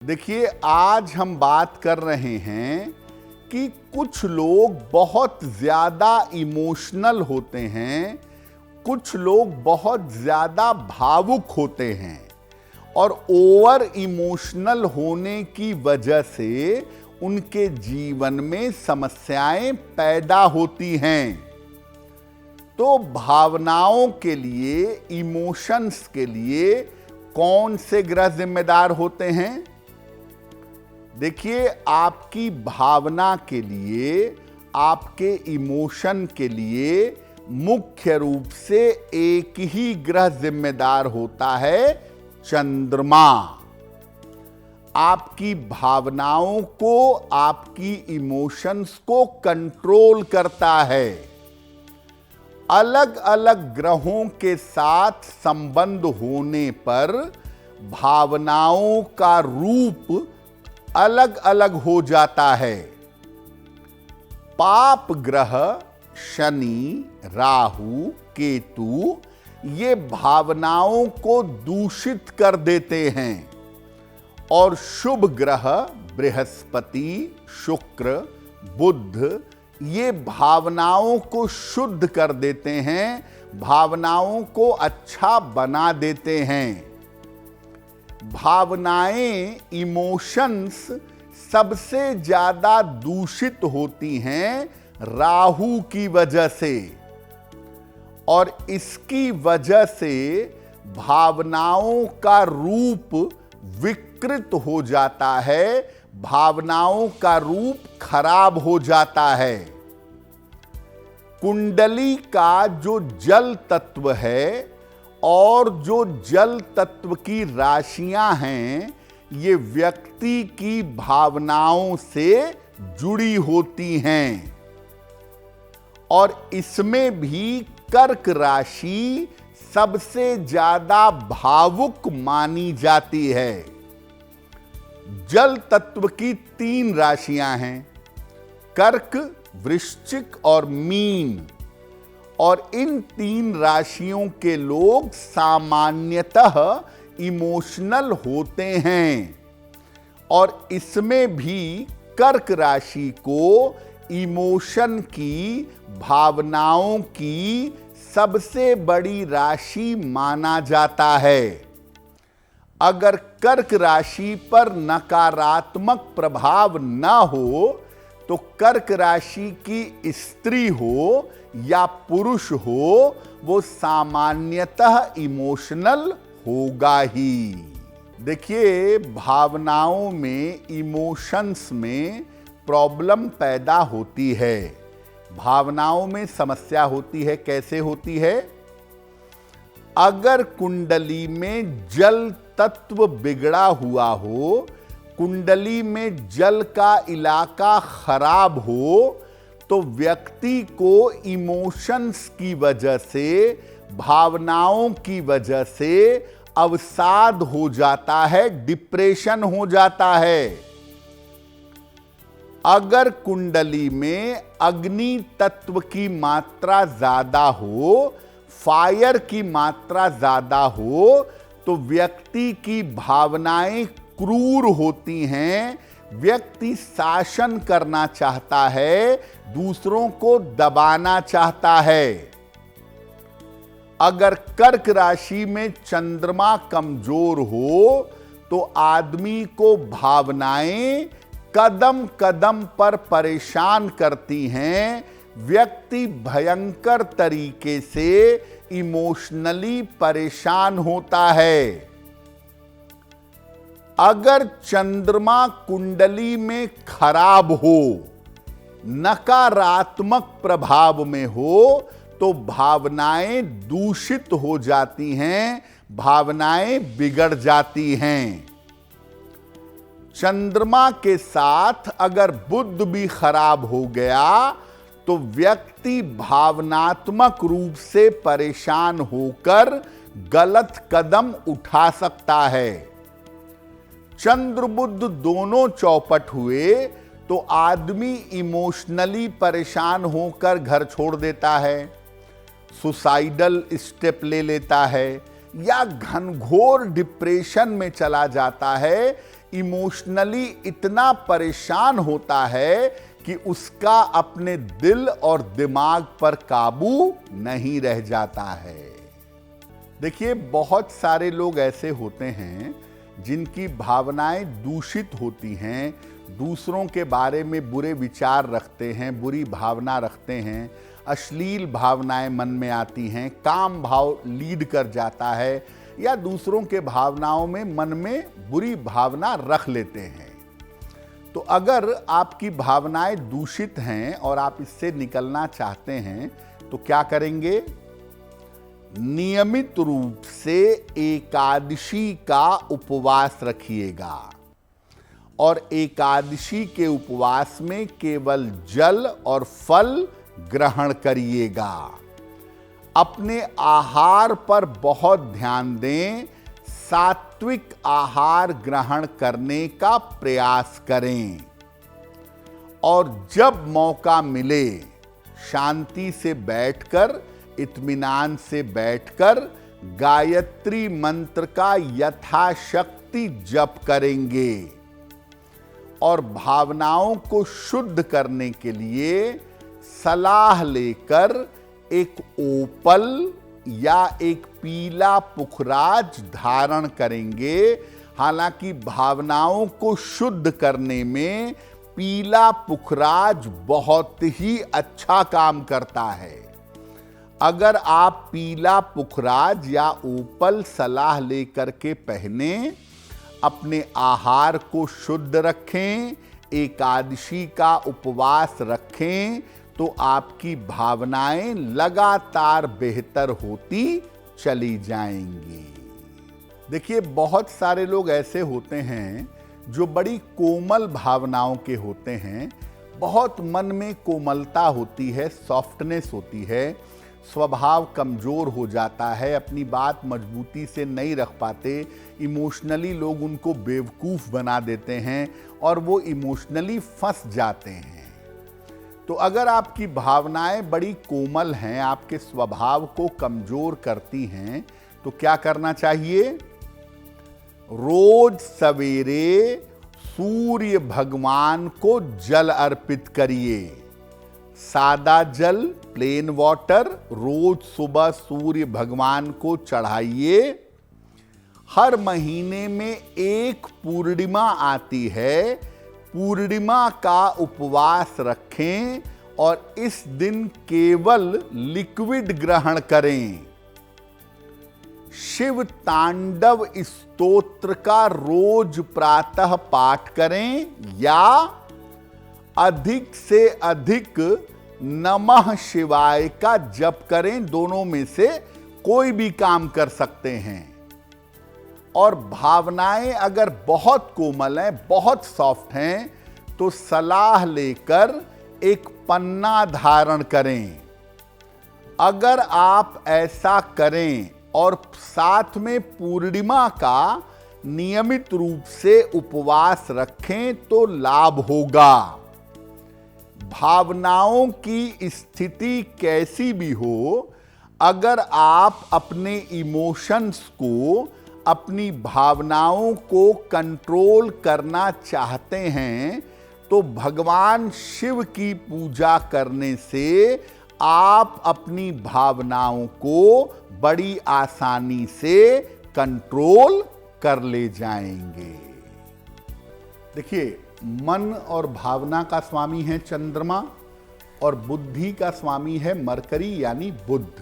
देखिए, आज हम बात कर रहे हैं कि कुछ लोग बहुत ज़्यादा इमोशनल होते हैं, कुछ लोग बहुत ज़्यादा भावुक होते हैं और ओवर इमोशनल होने की वजह से उनके जीवन में समस्याएं पैदा होती हैं। तो भावनाओं के लिए, इमोशंस के लिए कौन से ग्रह जिम्मेदार होते हैं? देखिए, आपकी भावना के लिए, आपके इमोशन के लिए मुख्य रूप से एक ही ग्रह जिम्मेदार होता है, चंद्रमा। आपकी भावनाओं को, आपकी इमोशंस को कंट्रोल करता है। अलग अलग ग्रहों के साथ संबंध होने पर भावनाओं का रूप अलग अलग हो जाता है। पाप ग्रह शनि, राहु, केतु ये भावनाओं को दूषित कर देते हैं और शुभ ग्रह बृहस्पति, शुक्र, बुध ये भावनाओं को शुद्ध कर देते हैं, भावनाओं को अच्छा बना देते हैं। भावनाएं, इमोशंस सबसे ज्यादा दूषित होती हैं राहु की वजह से, और इसकी वजह से भावनाओं का रूप विकृत हो जाता है, भावनाओं का रूप खराब हो जाता है। कुंडली का जो जल तत्व है और जो जल तत्व की राशियां हैं, ये व्यक्ति की भावनाओं से जुड़ी होती हैं और इसमें भी कर्क राशि सबसे ज्यादा भावुक मानी जाती है। जल तत्व की 3 राशियां हैं, कर्क, वृश्चिक और मीन, और इन 3 राशियों के लोग सामान्यतः इमोशनल होते हैं और इसमें भी कर्क राशि को इमोशन की, भावनाओं की सबसे बड़ी राशि माना जाता है। अगर कर्क राशि पर नकारात्मक प्रभाव न हो तो कर्क राशि की स्त्री हो या पुरुष हो, वो सामान्यतः इमोशनल होगा ही। देखिए, भावनाओं में, इमोशंस में प्रॉब्लम पैदा होती है, भावनाओं में समस्या होती है। कैसे होती है? अगर कुंडली में जल तत्व बिगड़ा हुआ हो, कुंडली में जल का इलाका खराब हो, तो व्यक्ति को इमोशंस की वजह से, भावनाओं की वजह से अवसाद हो जाता है, डिप्रेशन हो जाता है। अगर कुंडली में अग्नि तत्व की मात्रा ज्यादा हो, फायर की मात्रा ज्यादा हो, तो व्यक्ति की भावनाएं क्रूर होती हैं, व्यक्ति शासन करना चाहता है, दूसरों को दबाना चाहता है। अगर कर्क राशि में चंद्रमा कमजोर हो तो आदमी को भावनाएं कदम कदम पर परेशान करती हैं, व्यक्ति भयंकर तरीके से इमोशनली परेशान होता है। अगर चंद्रमा कुंडली में खराब हो, नकारात्मक प्रभाव में हो, तो भावनाएं दूषित हो जाती हैं, भावनाएं बिगड़ जाती हैं। चंद्रमा के साथ अगर बुध भी खराब हो गया तो व्यक्ति भावनात्मक रूप से परेशान होकर गलत कदम उठा सकता है। चंद्र बुध दोनों चौपट हुए तो आदमी इमोशनली परेशान होकर घर छोड़ देता है, सुसाइडल स्टेप ले लेता है या घनघोर डिप्रेशन में चला जाता है इमोशनली इतना परेशान होता है कि उसका अपने दिल और दिमाग पर काबू नहीं रह जाता है। देखिए, बहुत सारे लोग ऐसे होते हैं जिनकी भावनाएं दूषित होती हैं, दूसरों के बारे में बुरे विचार रखते हैं, बुरी भावना रखते हैं, अश्लील भावनाएं मन में आती हैं, काम भाव लीड कर जाता है या दूसरों के भावनाओं में मन में बुरी भावना रख लेते हैं। तो अगर आपकी भावनाएं दूषित हैं और आप इससे निकलना चाहते हैं तो क्या करेंगे? नियमित रूप से एकादशी का उपवास रखिएगा और एकादशी के उपवास में केवल जल और फल ग्रहण करिएगा। अपने आहार पर बहुत ध्यान दें, सात्विक आहार ग्रहण करने का प्रयास करें और जब मौका मिले शांति से बैठकर, इत्मीनान से बैठकर गायत्री मंत्र का यथाशक्ति जप करेंगे और भावनाओं को शुद्ध करने के लिए सलाह लेकर एक ओपल या एक पीला पुखराज धारण करेंगे। हालांकि भावनाओं को शुद्ध करने में पीला पुखराज बहुत ही अच्छा काम करता है। अगर आप पीला पुखराज या ओपल सलाह लेकर के पहने, अपने आहार को शुद्ध रखें, एकादशी का उपवास रखें, तो आपकी भावनाएं लगातार बेहतर होती चली जाएंगी। देखिए, बहुत सारे लोग ऐसे होते हैं जो बड़ी कोमल भावनाओं के होते हैं, बहुत मन में कोमलता होती है, सॉफ्टनेस होती है, स्वभाव कमजोर हो जाता है, अपनी बात मजबूती से नहीं रख पाते, इमोशनली लोग उनको बेवकूफ़ बना देते हैं और वो इमोशनली फंस जाते हैं। तो अगर आपकी भावनाएं बड़ी कोमल हैं, आपके स्वभाव को कमजोर करती हैं, तो क्या करना चाहिए? रोज सवेरे सूर्य भगवान को जल अर्पित करिए। सादा जल, प्लेन वाटर, रोज सुबह सूर्य भगवान को चढ़ाइए। हर महीने में एक पूर्णिमा आती है, पूर्णिमा का उपवास रखें और इस दिन केवल लिक्विड ग्रहण करें। शिव तांडव स्तोत्र का रोज प्रातः पाठ करें या अधिक से अधिक नमः शिवाय का जप करें। दोनों में से कोई भी काम कर सकते हैं। और भावनाएं अगर बहुत कोमल हैं, बहुत सॉफ्ट हैं, तो सलाह लेकर एक पन्ना धारण करें। अगर आप ऐसा करें और साथ में पूर्णिमा का नियमित रूप से उपवास रखें तो लाभ होगा। भावनाओं की स्थिति कैसी भी हो, अगर आप अपने इमोशंस को, अपनी भावनाओं को कंट्रोल करना चाहते हैं, तो भगवान शिव की पूजा करने से आप अपनी भावनाओं को बड़ी आसानी से कंट्रोल कर ले जाएंगे। देखिए, मन और भावना का स्वामी है चंद्रमा और बुद्धि का स्वामी है मरकरी यानी बुध।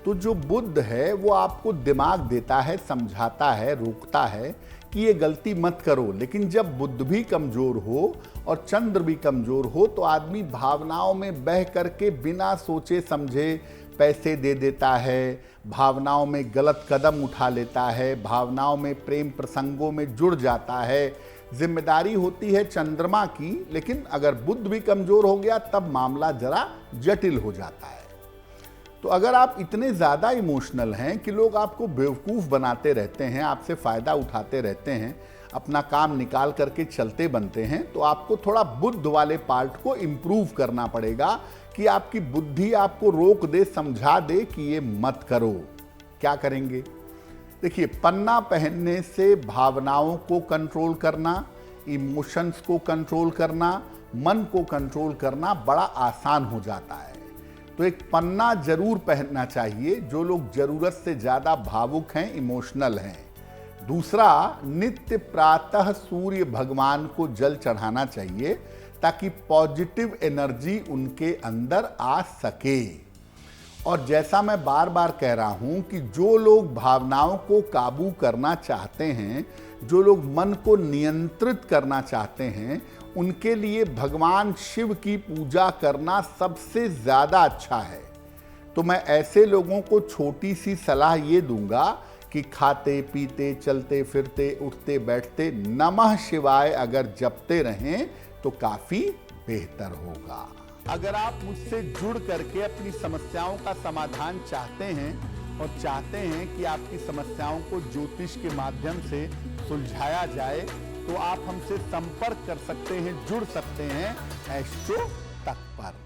तो जो बुध है वो आपको दिमाग देता है, समझाता है, रोकता है कि ये गलती मत करो। लेकिन जब बुध भी कमजोर हो और चंद्र भी कमजोर हो तो आदमी भावनाओं में बह करके बिना सोचे समझे पैसे दे देता है, भावनाओं में गलत कदम उठा लेता है, भावनाओं में प्रेम प्रसंगों में जुड़ जाता है। जिम्मेदारी होती है चंद्रमा की, लेकिन अगर बुध भी कमजोर हो गया तब मामला जरा जटिल हो जाता है। तो अगर आप इतने ज़्यादा इमोशनल हैं कि लोग आपको बेवकूफ़ बनाते रहते हैं, आपसे फ़ायदा उठाते रहते हैं, अपना काम निकाल करके चलते बनते हैं, तो आपको थोड़ा बुद्ध वाले पार्ट को इम्प्रूव करना पड़ेगा कि आपकी बुद्धि आपको रोक दे, समझा दे कि ये मत करो। क्या करेंगे? देखिए, पन्ना पहनने से भावनाओं को कंट्रोल करना, इमोशंस को कंट्रोल करना, मन को कंट्रोल करना बड़ा आसान हो जाता है। तो एक पन्ना जरूर पहनना चाहिए जो लोग जरूरत से ज्यादा भावुक हैं, इमोशनल हैं। दूसरा, नित्य प्रातः सूर्य भगवान को जल चढ़ाना चाहिए ताकि पॉजिटिव एनर्जी उनके अंदर आ सके। और जैसा मैं बार बार कह रहा हूं कि जो लोग भावनाओं को काबू करना चाहते हैं, जो लोग मन को नियंत्रित करना चाहते हैं, उनके लिए भगवान शिव की पूजा करना सबसे ज्यादा अच्छा है। तो मैं ऐसे लोगों को छोटी सी सलाह ये दूंगा कि खाते पीते चलते फिरते उठते बैठते नमः शिवाय अगर जपते रहें तो काफी बेहतर होगा। अगर आप मुझसे जुड़ करके अपनी समस्याओं का समाधान चाहते हैं और चाहते हैं कि आपकी समस्याओं को ज्योतिष के माध्यम से सुलझाया जाए, तो आप हमसे संपर्क कर सकते हैं, जुड़ सकते हैं एस्ट्रो तक पर।